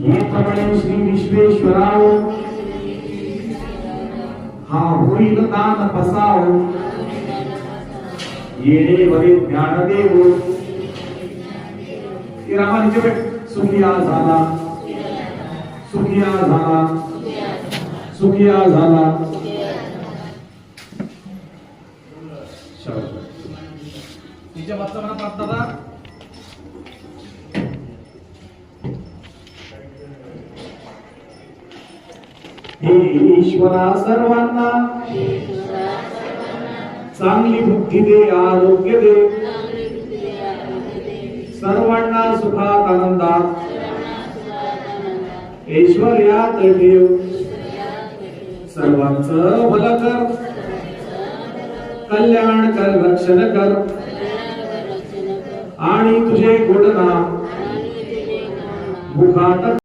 हे प्रमाणे श्री विश्वेश्वराव हा होईल दान पसाव येणे वरे ज्ञान देव की रामाचे भेट सुखिया झाला सुखिया झाला सुखिया झाला तिच्या मागचा म्हणा पाच दादा हे ईश्वरा सर्वांना चांगली बुद्धी दे आरोग्य दे सर्वांना सुखात आनंदात ऐश्वर्यात ठेव सर्वांचं भलं कर कल्याण कर रक्षण कर आणि तुझे गुणनाम मुखात